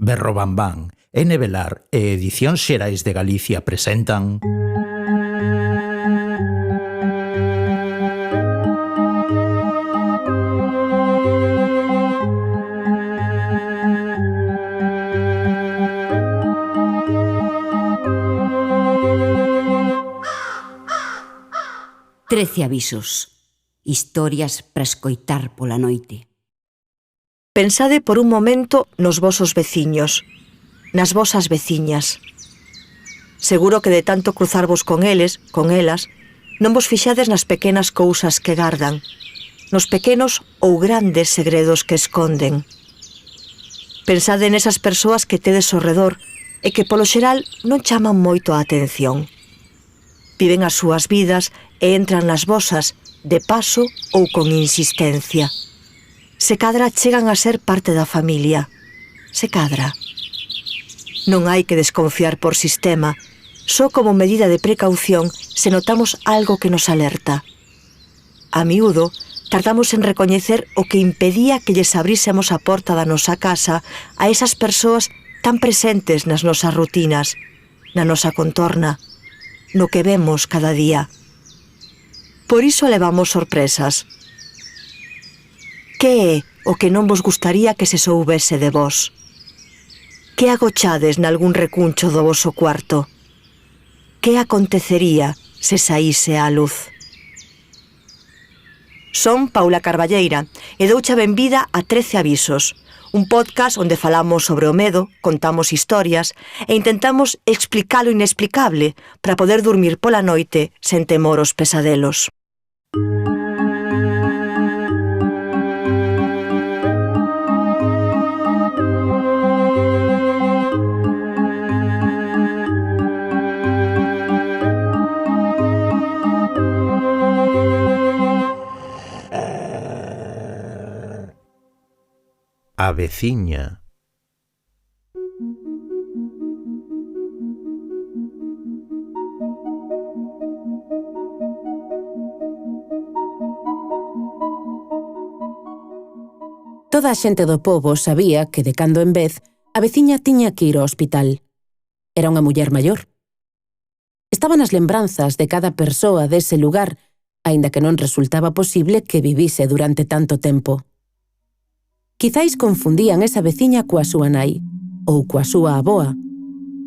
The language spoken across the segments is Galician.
Berro Bambán, Velar e Edicións Xerais de Galicia presentan... Trece avisos. Historias para escoitar pola noite. Pensade por un momento nos vosos veciños, nas vosas veciñas. Seguro que de tanto cruzarvos con eles, con elas, non vos fixades nas pequenas cousas que gardan, nos pequenos ou grandes segredos que esconden. Pensade nesas persoas que tedes ao redor e que polo xeral non chaman moito a atención. Viven as súas vidas e entran nas vosas de paso ou con insistencia. Se cadra chegan a ser parte da familia. Se cadra. Non hai que desconfiar por sistema, só como medida de precaución se notamos algo que nos alerta. A miúdo, tardamos en recoñecer o que impedía que lles abrísemos a porta da nosa casa a esas persoas tan presentes nas nosas rutinas, na nosa contorna, no que vemos cada día. Por iso levamos sorpresas. Que é o que non vos gustaría que se soubese de vos? Que agochades nalgún recuncho do voso cuarto? Que acontecería se saíse á luz? Son Paula Carballeira e douche a benvida a 13 avisos, un podcast onde falamos sobre o medo, contamos historias e intentamos explicar o inexplicable para poder dormir pola noite sen temor aos pesadelos. A veciña. Toda a xente do pobo sabía que, de cando en vez, a veciña tiña que ir ao hospital. Era unha muller maior. Estaban as lembranzas de cada persoa dese lugar, aínda que non resultaba posible que vivise durante tanto tempo. Quizáis confundían esa veciña coa súa nai, ou coa súa aboa,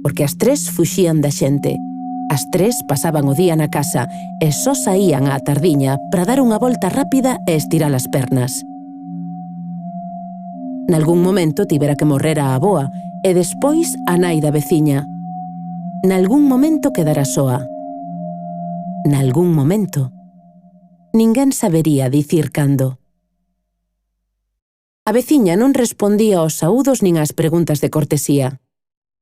porque as tres fuxían da xente. As tres pasaban o día na casa e só saían á tardiña para dar unha volta rápida e estirar as pernas. Nalgún momento tivera que morrer a aboa e despois a nai da veciña. Nalgún momento quedara soa. Nalgún momento. Ninguén sabería dicir cando. A veciña non respondía aos saúdos nin ás preguntas de cortesía.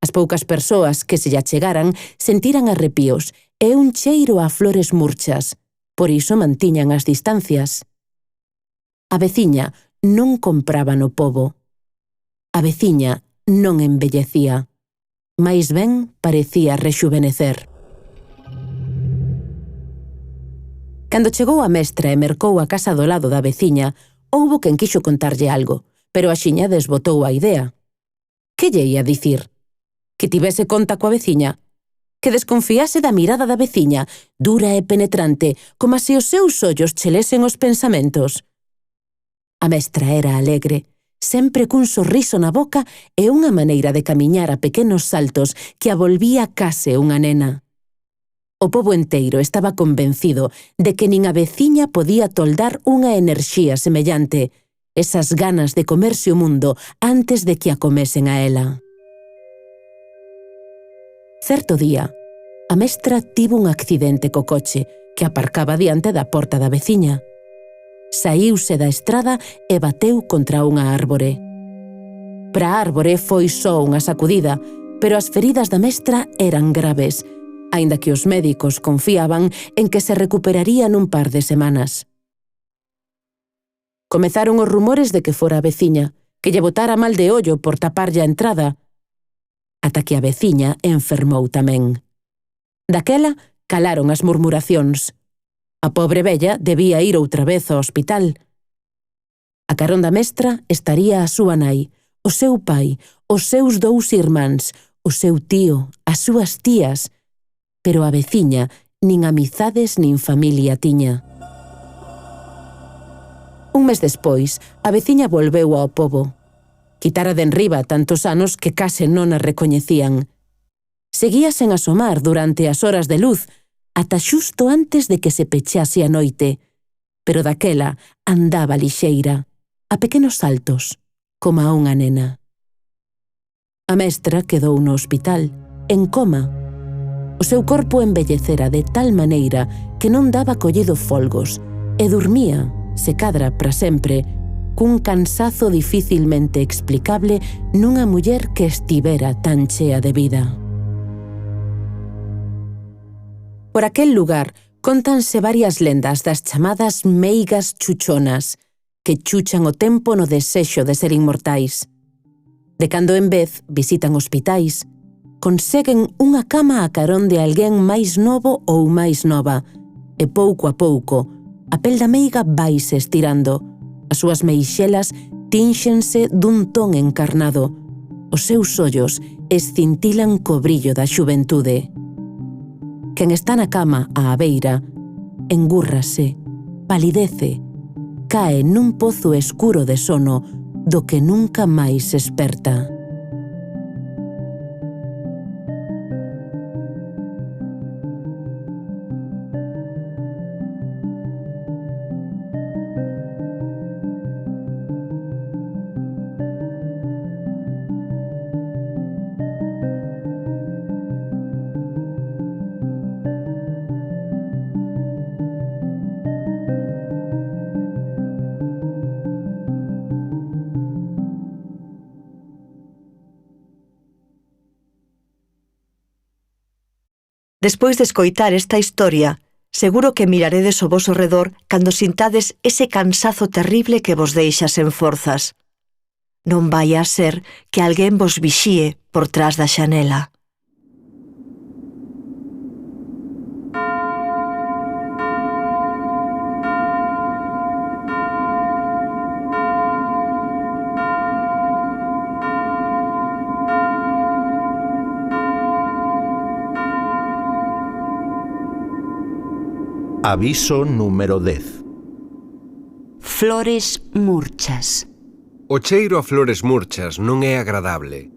As poucas persoas que se lle achegaran sentiran arrepíos e un cheiro a flores murchas, por iso mantiñan as distancias. A veciña non compraba no pobo. A veciña non embellecía, máis ben parecía rexuvenecer. Cando chegou a mestra e mercou a casa do lado da veciña, houbo quen quixo contarlle algo, pero axiña desbotou a idea. Que lle ia dicir? Que tivese conta coa veciña? Que desconfiase da mirada da veciña, dura e penetrante, como se os seus ollos che lesen os pensamentos? A mestra era alegre, sempre cun sorriso na boca e unha maneira de camiñar a pequenos saltos que a volvía case unha nena. O pobo enteiro estaba convencido de que nin a veciña podía toldar unha enerxía semellante, esas ganas de comerse o mundo antes de que a comesen a ela. Certo día, a mestra tivo un accidente co coche que aparcaba diante da porta da veciña. Saíuse da estrada e bateu contra unha árbore. Para a árbore foi só unha sacudida, pero as feridas da mestra eran graves, aínda que os médicos confiaban en que se recuperaría nun par de semanas. Comezaron os rumores de que fora a veciña, que lle botara mal de ollo por taparlle a entrada, ata que a veciña enfermou tamén. Daquela calaron as murmuracións. A pobre vella debía ir outra vez ao hospital. A carón da mestra estaría a súa nai, o seu pai, os seus 2 irmáns, o seu tío, as súas tías, pero a veciña nin amizades nin familia tiña. Un mes despois, a veciña volveu ao pobo. Quitara de enriba tantos anos que case non a recoñecían. Seguía sen asomar durante as horas de luz, ata xusto antes de que se pechase a noite, pero daquela andaba lixeira, a pequenos saltos, como a unha nena. A mestra quedou no hospital, en coma. O seu corpo embellecera de tal maneira que non daba collido folgos e dormía, se cadra para sempre, cun cansazo dificilmente explicable nunha muller que estivera tan chea de vida. Por aquel lugar cóntanse varias lendas das chamadas meigas chuchonas, que chuchan o tempo no desexo de ser inmortais. De cando en vez visitan hospitais, conseguen unha cama a carón de alguén máis novo ou máis nova, e pouco a pouco, a pel da meiga vaise estirando, as súas meixelas tínxense dun ton encarnado, os seus ollos escintilan co brillo da xuventude. Quen está na cama á beira, engúrrase, palidece, cae nun pozo escuro de sono do que nunca máis esperta. Despois de escoitar esta historia, seguro que miraredes ao voso redor cando sintades ese cansazo terrible que vos deixa sen forzas. Non vai a ser que alguén vos vixíe por trás da xanela. Aviso número 10. Flores murchas. O cheiro a flores murchas non é agradable.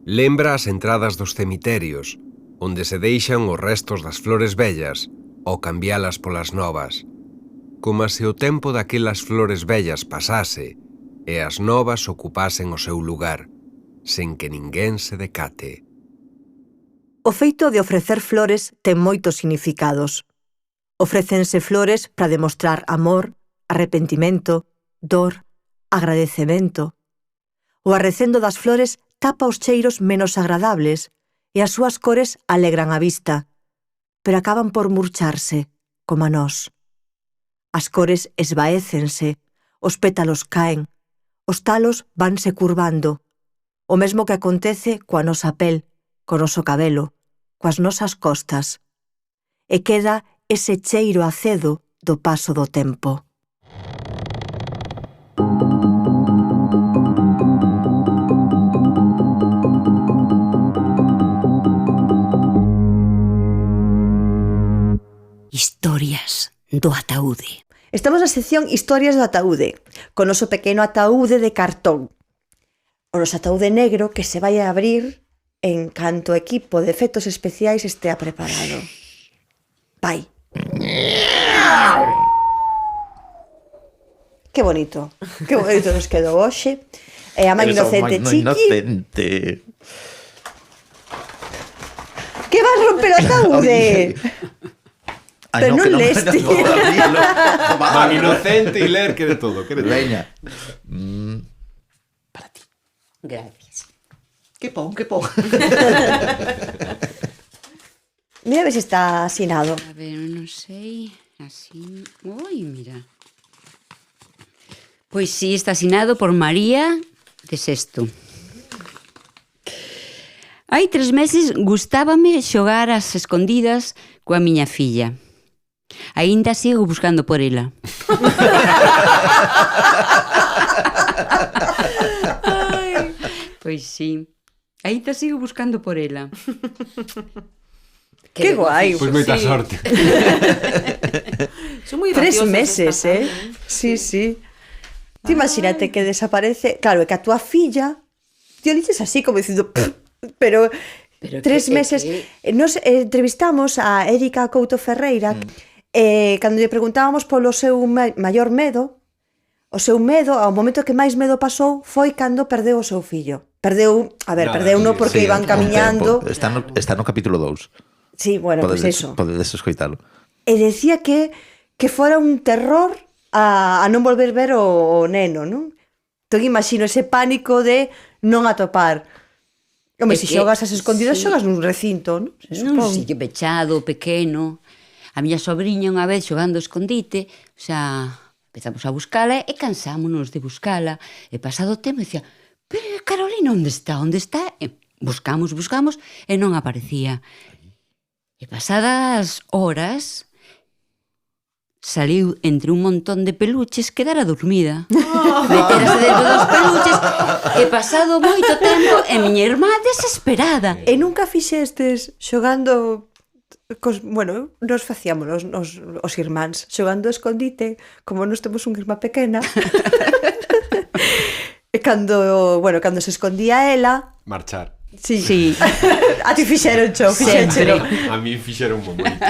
Lembra as entradas dos cemiterios, onde se deixan os restos das flores vellas ao cambialas polas novas, como se o tempo daquelas flores vellas pasase e as novas ocupasen o seu lugar, sen que ninguén se decate. O feito de ofrecer flores ten moitos significados. Ofrécense flores para demostrar amor, arrepentimento, dor, agradecemento. O arrecendo das flores tapa os cheiros menos agradables e as súas cores alegran a vista, pero acaban por murcharse, como a nós. As cores esvaécense, os pétalos caen, os talos vanse curvando, o mesmo que acontece coa nosa pel, co noso cabelo, coas nosas costas. E queda ese cheiro acedo do paso do tempo. Historias do ataúde. Estamos na sección Historias do ataúde, con o noso pequeno ataúde de cartón. O noso ataúde negro que se vai a abrir en canto o equipo de efectos especiais estea preparado. Vai. Que bonito nos quedou hoxe. E a man inocente chiqui. Inocente. Que vas romper o ataúde? Pero non leste. Man inocente e ler que de todo. Veña. Para ti. Gracias. Que pon, que pon. Mira a ver se está asinado. A ver, non sei. Así. Ui, mira. Pois sí, está asinado por María de Sesto. Hai 3 meses gustábame xogar ás escondidas coa miña filla. Aínda sigo buscando por ela. Pois sí. Aí te sigo buscando por ela. Que guai. Pois moita sorte. Son moi 3 graciosas meses, estas, Sí, sí. Ti imagínate que desaparece... Claro, é que a túa filla... Ti o liches así, como dicindo... Pero 3 meses... Nos entrevistamos a Erika Couto Ferreira cando lle preguntábamos polo seu maior medo. O seu medo, ao momento que máis medo pasou, foi cando perdeu o seu fillo. Perdeu no porque iban camiñando... Está no capítulo 2. Sí, bueno, pois eso. Podedes escoitalo. E decía que fora un terror a non volver ver o neno, non? Entón imagino ese pánico de non atopar. Home, se xogas as escondidas, xogas nun recinto, non? Nun sitio pechado, pequeno. A miña sobriña unha vez xogando escondite, empezamos a buscala e cansámonos de buscala. E pasado o tempo dicía, pero Carolina, onde está? E buscamos e non aparecía. E pasadas horas saliu entre un montón de peluches, quedara dormida. Meterase dentro dos peluches e pasado moito tempo e miña irmá desesperada. E nunca fixestes xogando... Bueno, nos facíamos os irmáns xogando escondite, como nos temos un irmá pequena. E cando se escondía ela... Marchar. Sí. A ti fixeron xo, fixeron. A mí fixeron un momento.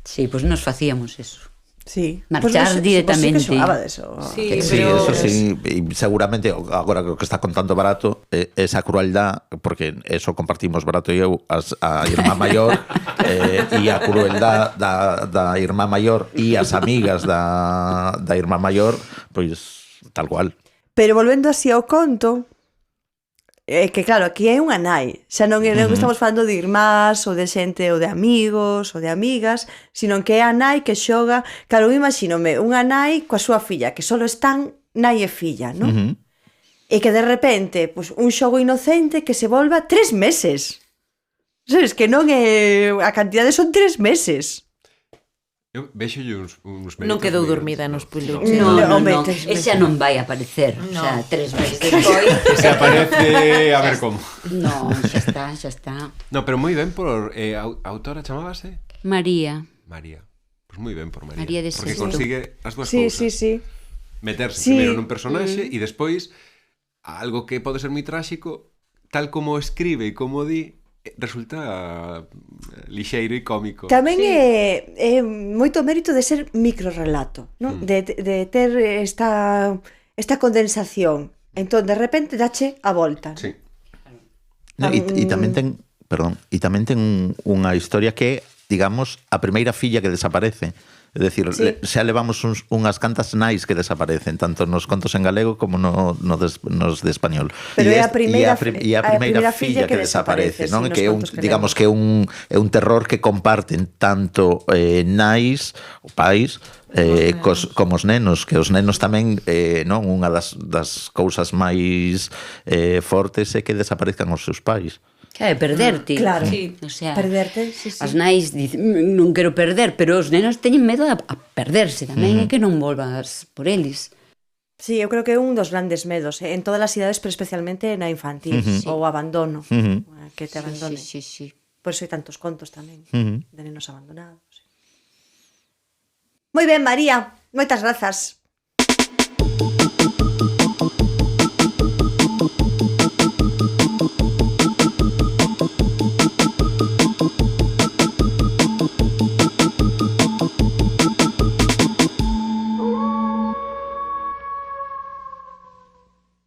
Sí, pois nos facíamos eso. Sí. Marchar directamente. Vos sí que xogabades eso. Sí, Sí, pero... eso sí, y seguramente agora que está contando Barato, esa crueldad, porque eso compartimos Barato e eu, a irmá maior, e a crueldad da irmá maior e as amigas da irmá maior, pois tal cual. Pero volvendo así ao conto, é que claro, aquí é unha nai, xa non estamos falando de irmás ou de xente ou de amigos ou de amigas, sino que é a nai que xoga, claro, imagínome unha nai coa súa filla, que só están nai e filla, non? E que de repente, pues, un xogo inocente que se volva 3 meses. Sabes, que non é... A cantidade son 3 meses. Eu vexolle uns méritos. Non quedou dormida nos peluches. No. home, Esa non vai aparecer. No. O sea, 3 meses despois. Que se aparece a ver como. No, xa está. No, pero moi ben por... a autora chamábase? María. María. Pois moi ben por María. María de Porque Sesto. consigue as dúas Sí, cousas. sí. Meterse Sí. primeiro nun personaxe e despois algo que pode ser moi tráxico, tal como escribe e como di, resulta lixeiro e cómico. Tamén é moito mérito de ser microrelato, non? De ter esta condensación. Entón, de repente, dache a volta. Sí. No, e tamén ten, unha historia que, digamos, a primeira filla que desaparece. É dicir, Sí. xa levamos unhas cantas nais que desaparecen, tanto nos contos en galego como nos de español. Pero é a primeira primeira filla que desaparece, non? sí, Que é nos contos que digamos que é un terror que comparten tanto nais, o pais, como os nenos, que os nenos tamén, non, unha das cousas máis fortes é que desaparezcan os seus pais. Claro, perderte. Claro. Sí. O sea, Perderte, sí. as nais dicen, non quero perder, pero os nenos teñen medo a perderse tamén, e que non volvas por eles. Sí, eu creo que é un dos grandes medos, en todas as idades, pero especialmente na infantil, o abandono, que te abandone. Sí. Por iso hai tantos contos tamén, de nenos abandonados. Moi ben, María, moitas grazas.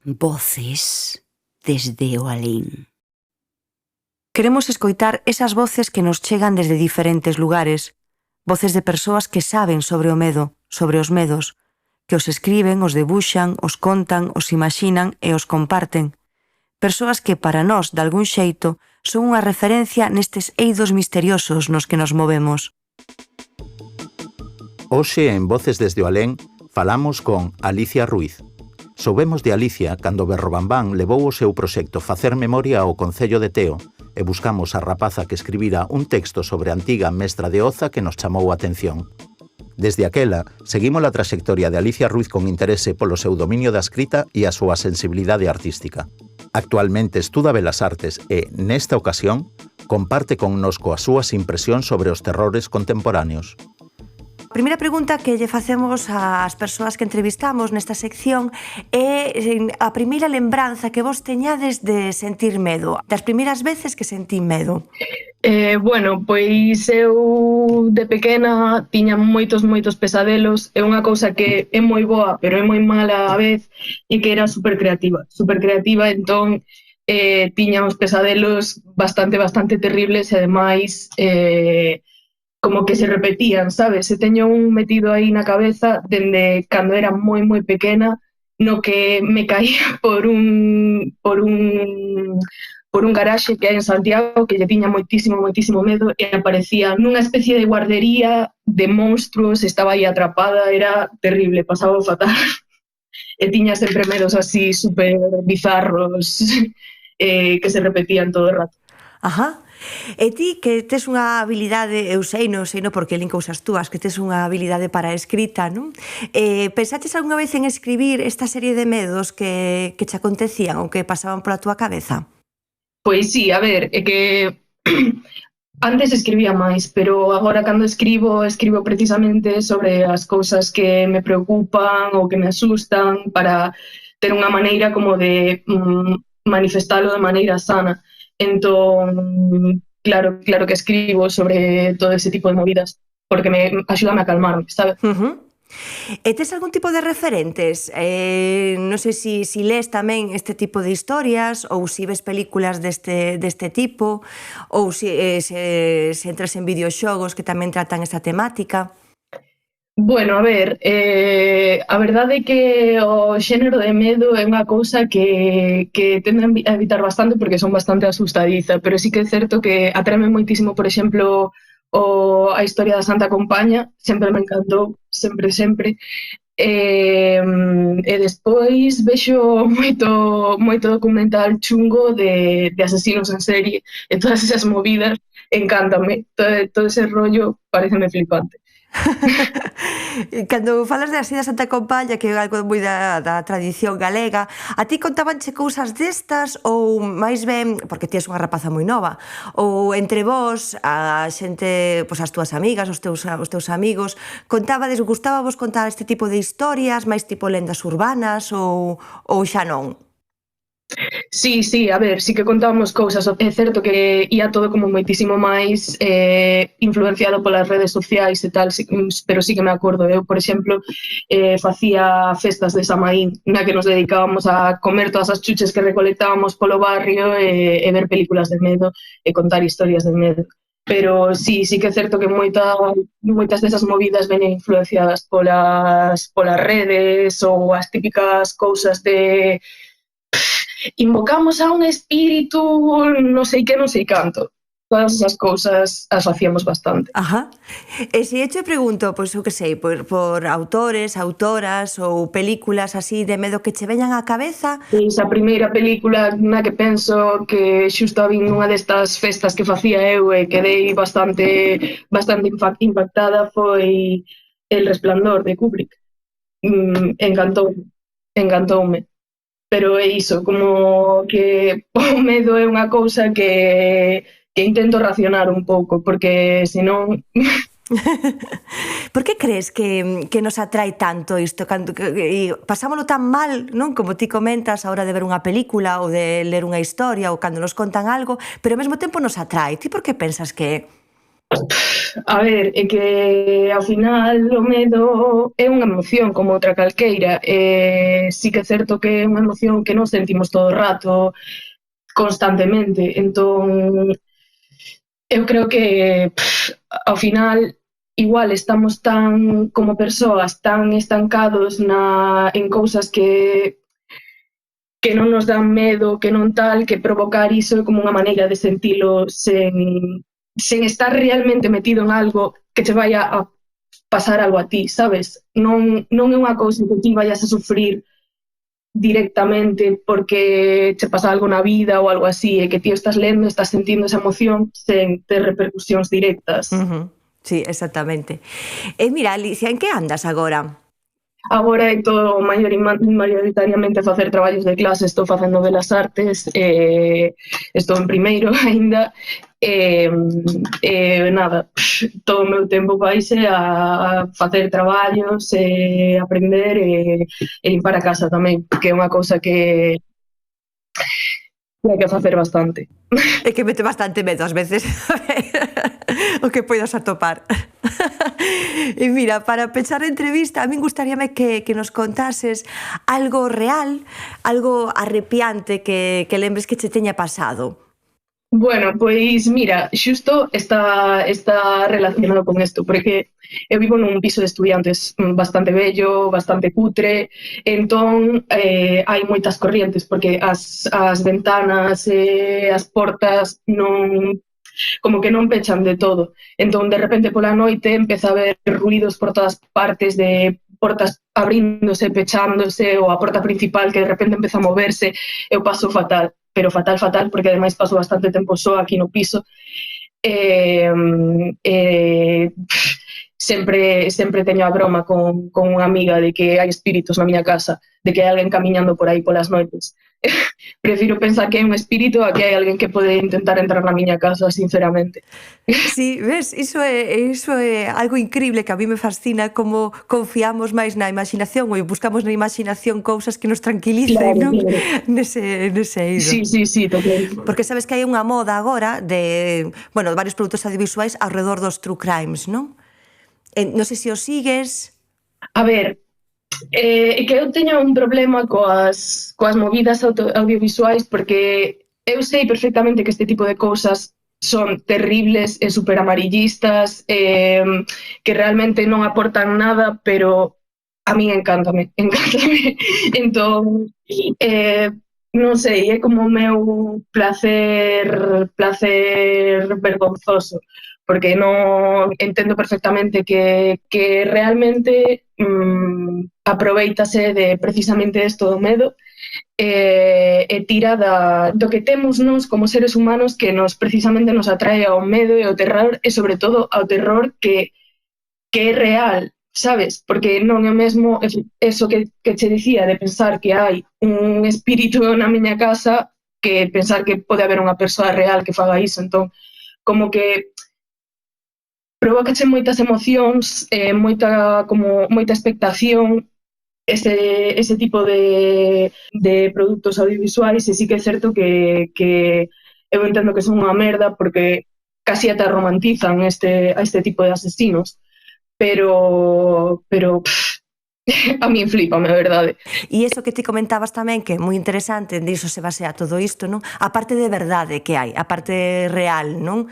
Voces desde o alén. Queremos escoitar esas voces que nos chegan desde diferentes lugares, voces de persoas que saben sobre o medo, sobre os medos, que os escriben, os debuxan, os contan, os imaxinan e os comparten. Persoas que para nós, de algún xeito, son unha referencia nestes eidos misteriosos nos que nos movemos. Hoxe en Voces desde o Alén falamos con Alicia Ruiz. Soubemos de Alicia cando Berrobambán levou o seu proxecto Facer Memoria ao Concello de Teo e buscamos a rapaza que escribira un texto sobre a antiga mestra de Oza que nos chamou a atención. Desde aquela, seguimos a trayectoria de Alicia Ruiz con interese polo seu dominio da escrita e a súa sensibilidade artística. Actualmente estuda Belas Artes e, nesta ocasión, comparte connosco as súas impresións sobre os terrores contemporáneos. A primeira pregunta que lle facemos ás persoas que entrevistamos nesta sección é a primeira lembranza que vos teñades de sentir medo, das primeiras veces que sentí medo. Bueno, pois eu de pequena tiña moitos pesadelos. É unha cousa que é moi boa, pero é moi mala a vez, e que era super creativa, entón tiña uns pesadelos bastante terribles e ademais como que se repetían, sabes? Se teño un metido aí na cabeza dende cando era moi pequena, no que me caía por un garaxe que hai en Santiago, que lle tiña moitísimo medo, e aparecía nunha especie de guardería de monstruos, estaba aí atrapada, era terrible, pasaba fatal. E tiña sempre medos así super bizarros que se repetían todo o rato. Ajá. E ti, que tes unha habilidade, eu sei non porque lin cousas túas, que tes unha habilidade para a escrita, non? Pensaches algunha vez en escribir esta serie de medos que che acontecían ou que pasaban pola túa cabeza? Pois sí, a ver, é que antes escribía máis, pero agora cando escribo precisamente sobre as cousas que me preocupan ou que me asustan, para ter unha maneira como de manifestalo de maneira sana. Entón, claro que escribo sobre todo ese tipo de movidas, porque me axúdame a calmarme, sabes? E tes algún tipo de referentes? Non sei si lees tamén este tipo de historias ou si ves películas deste tipo ou se entras en videoxogos que tamén tratan esta temática. Bueno, a ver, a verdade é que o xénero de medo é unha cousa que tendo a evitar bastante porque son bastante asustadiza, pero sí que é certo que atraeme moitísimo, por exemplo, a historia da Santa Compaña, sempre me encantou, sempre. E despois vexo moito documental chungo de asesinos en serie e todas esas movidas, encántame, todo ese rollo pareceme flipante. Cando falas de así da Santa Compaña, que é algo moi da tradición galega, a ti contabanche cousas destas ou máis ben, porque ti és unha rapaza moi nova, ou entre vos, a xente, pois as túas amigas, os teus amigos, gustábavos contar este tipo de historias, máis tipo lendas urbanas ou xa non? Sí, a ver, sí que contábamos cousas, é certo que ia todo como moitísimo máis influenciado polas redes sociais e tal, pero sí que me acordo. Eu, por exemplo, facía festas de Samaín, na que nos dedicábamos a comer todas as chuches que recolectábamos polo barrio e ver películas de medo e contar historias de medo. Pero sí que é certo que moitas desas movidas veñen influenciadas polas redes ou as típicas cousas de invocamos a un espírito, non sei canto. Todas esas cousas as facíamos bastante. Ajá. E se eu pregunto, pois eu que sei, por autores, autoras ou películas así de medo que che veñan á cabeza? Esa primeira película na que penso que xusto a vin nunha destas festas que facía eu e quedei bastante impactada foi El Resplandor de Kubrick. Encantoume. Pero é iso, como que o medo é unha cousa que intento racionar un pouco, porque senón... Por que crees que nos atrae tanto isto? Pasámolo tan mal, non? Como ti comentas, a hora de ver unha película ou de ler unha historia ou cando nos contan algo, pero ao mesmo tempo nos atrae. Ti por que pensas que é? A ver, é que ao final o medo é unha emoción como outra calqueira. Sí que é certo que é unha emoción que non sentimos todo o rato, constantemente. Entón, eu creo que ao final igual estamos tan, como persoas, tan estancados en cousas que non nos dan medo, que non tal, que provocar iso é como unha maneira de sentilo sen estar realmente metido en algo que te vaya a pasar algo a ti, sabes? Non é unha cousa que ti vayas a sufrir directamente porque te pasa algo na vida ou algo así, e que ti estás lendo, estás sentindo esa emoción sen ter repercusións directas. Sí, exactamente. E mira, Alicia, en que andas agora? Agora estou maioritariamente a facer traballos de clase, estou facendo Belas Artes, estou en primeiro aínda, nada, todo o meu tempo vaise a facer traballos, aprender e limpar a casa tamén, que é unha cousa que hai que facer bastante. É que mete bastante medo ás veces o que poidas atopar. E mira, para pechar a entrevista, a min gustaríame que nos contases algo real, algo arrepiante que lembres que che teña pasado. Bueno, pois mira, xusto está relacionado con isto, porque eu vivo nun piso de estudiantes bastante bello, bastante cutre, entón hai moitas corrientes, porque as ventanas e as portas non, como que non pechan de todo. Entón, de repente, pola noite, empeza a haber ruidos por todas partes, de portas abríndose, pechándose, ou a porta principal que de repente empeza a moverse, eu paso fatal, pero fatal, porque ademais paso bastante tempo só aquí no piso. Sempre teño a broma con unha amiga de que hai espíritus na miña casa, de que hai alguén camiñando por aí polas noites. Prefiro pensar que é un espírito a que hai alguén que pode intentar entrar na miña casa, sinceramente. Sí, ves, iso é algo increíble que a mí me fascina, como confiamos máis na imaginación ou buscamos na imaginación cousas que nos tranquilicen, Claro, non? claro. Nese eido. Sí, totalmente. Porque sabes que hai unha moda agora de varios produtos audiovisuais ao redor dos true crimes, non? Non sei se os sigues. A ver, é que eu teño un problema coas movidas audiovisuais, porque eu sei perfectamente que este tipo de cousas son terribles e super amarillistas, que realmente non aportan nada, pero a min encántame. Entón, non sei, é como o meu placer vergonzoso, porque non entendo perfectamente que realmente aproveitase de precisamente isto do medo e tira do que temos nós como seres humanos, que precisamente nos atrae ao medo e ao terror, e sobre todo ao terror que é real, sabes? Porque non é mesmo eso que che dicía, de pensar que hai un espírito na miña casa, que pensar que pode haber unha persoa real que faga iso. Entón, como que provócache moitas emocións, moita expectación ese tipo de produtos audiovisuais, e sí que é certo que eu entendo que son unha merda, porque casi ata romantizan a este tipo de asesinos, pero a min flipame, a verdade. E iso que ti comentabas tamén, que é moi interesante, diso se basea todo isto, non? A parte de verdade que hai, a parte real, non?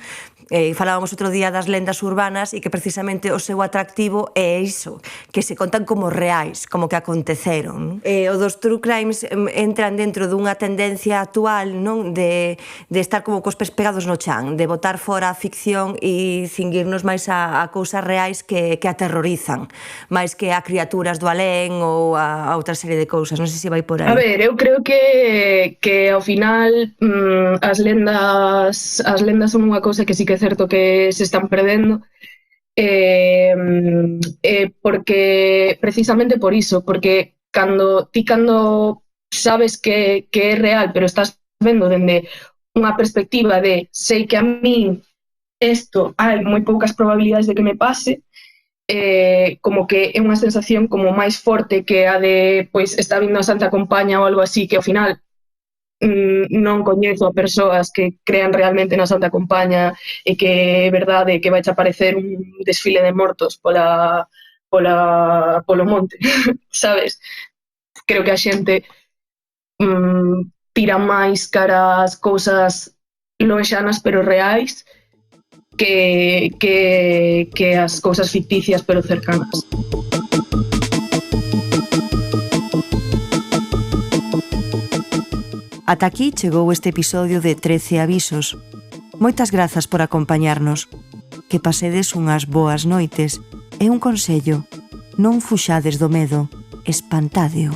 Falábamos outro día das lendas urbanas e que precisamente o seu atractivo é iso, que se contan como reais, como que aconteceron. O dos true crimes entran dentro dunha tendencia actual, non, de estar como cos pés pegados no chan, de botar fora a ficción e cinguirnos máis a cousas reais que aterrorizan, máis que a criaturas do alén ou a outra serie de cousas. Non sei se vai por aí. A ver, eu creo que ao final as lendas son unha cousa que sí que é certo que se están perdendo, porque precisamente por iso, porque cando sabes que é real, pero estás vendo dende unha perspectiva de sei que a min isto hai moi poucas probabilidades de que me pase, como que é unha sensación como máis forte que a de, pois, está vindo a Santa Compaña ou algo así, que ao final non coñezo a persoas que crean realmente na Santa Compaña e que é verdade que vai aparecer un desfile de mortos polo monte, sabes? Creo que a xente tira máis cara as cousas lonxanas pero reais que as cousas ficticias pero cercanas. Ata aquí chegou este episodio de 13 avisos. Moitas grazas por acompañarnos. Que pasedes unhas boas noites e un consello: non fuxades do medo, espantádeo.